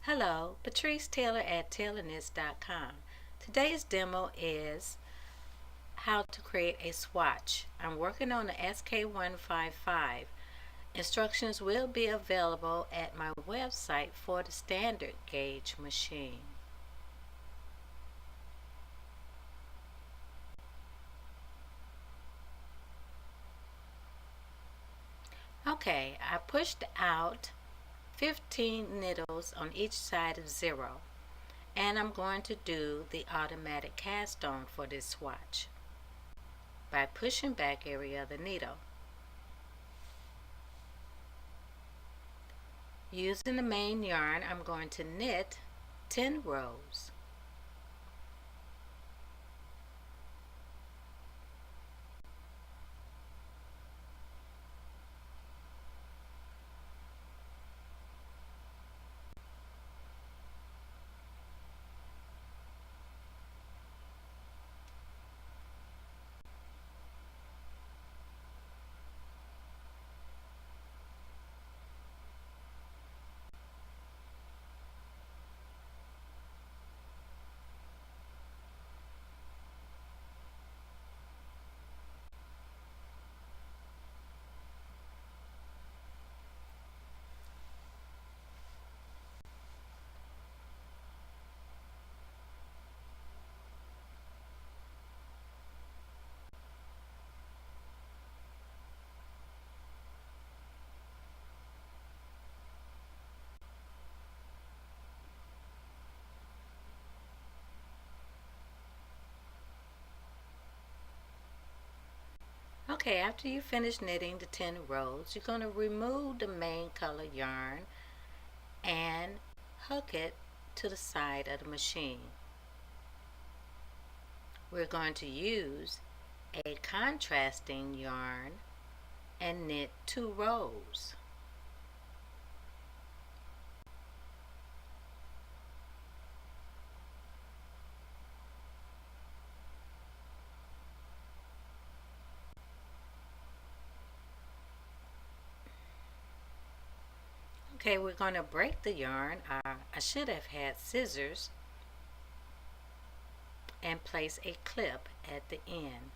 Hello, Patrice Taylor at tailorknits.com. Today's demo is how to create a swatch. I'm working on the SK155. Instructions will be available at my website for the standard gauge machine. Okay, I pushed out 15 needles on each side of 0, and I'm going to do the automatic cast on for this swatch by pushing back every other needle. Using the main yarn, I'm going to knit 10 rows. Okay, after you finish knitting the 10 rows, you're going to remove the main color yarn and hook it to the side of the machine. We're going to use a contrasting yarn and knit 2 rows. Okay, we're going to break the yarn. I should have had scissors and place a clip at the end.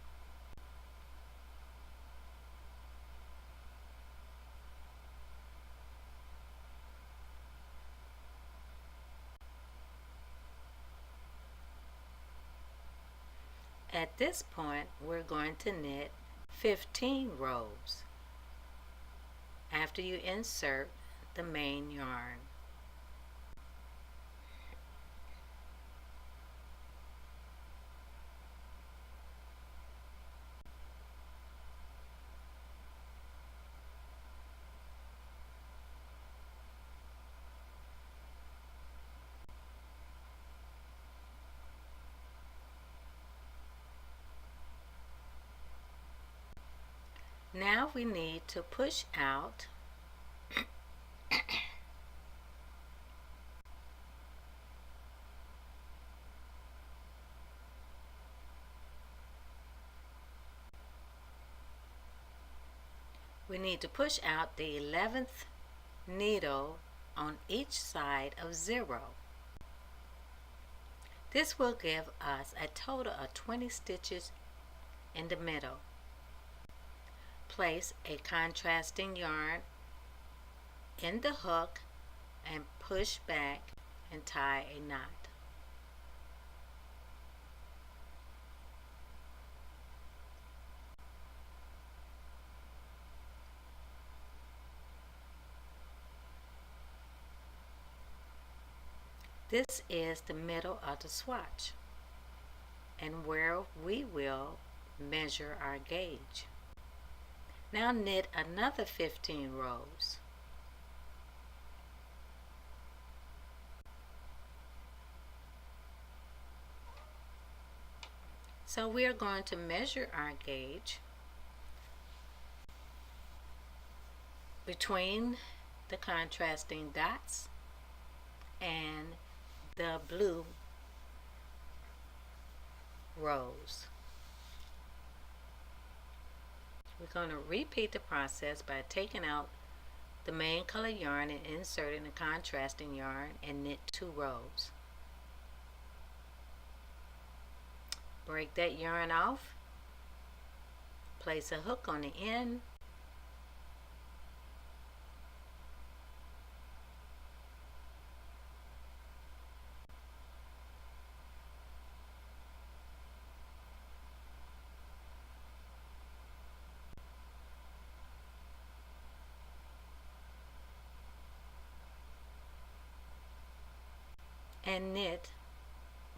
At this point, we're going to knit 15 rows after you insert the main yarn. Now we need to push out we need to push out the 11th needle on each side of 0. This will give us a total of 20 stitches in the middle. Place a contrasting yarn in the hook and push back and tie a knot. This is the middle of the swatch and where we will measure our gauge. Now knit another 15 rows. So we are going to measure our gauge between the contrasting dots and the blue rows. We're going to repeat the process by taking out the main color yarn and insert in the contrasting yarn and knit 2 rows. Break that yarn off, place a hook on the end, and knit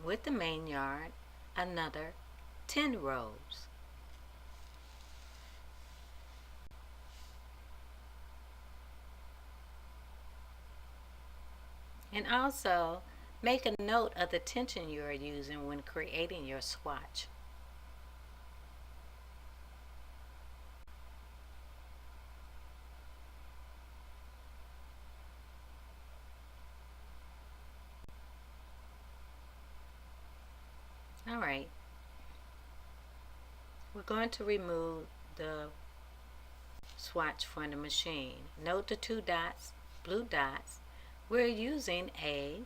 with the main yarn another 10 rows. And also make a note of the tension you are using when creating your swatch. Alright, we're going to remove the swatch from the machine. Note the 2 dots, blue dots. We're using a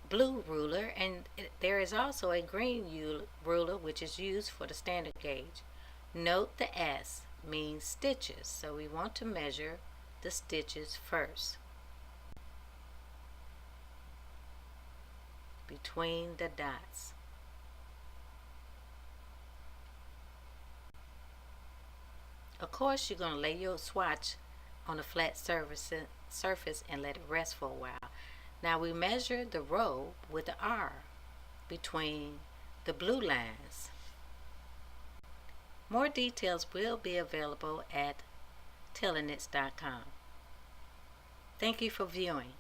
blue ruler, and there is also a green ruler which is used for the standard gauge. Note the S means stitches, so we want to measure the stitches first between the dots. Of course, you're going to lay your swatch on a flat surface and let it rest for a while. Now we measure the row with the R between the blue lines. More details will be available at tailorknits.com. Thank you for viewing.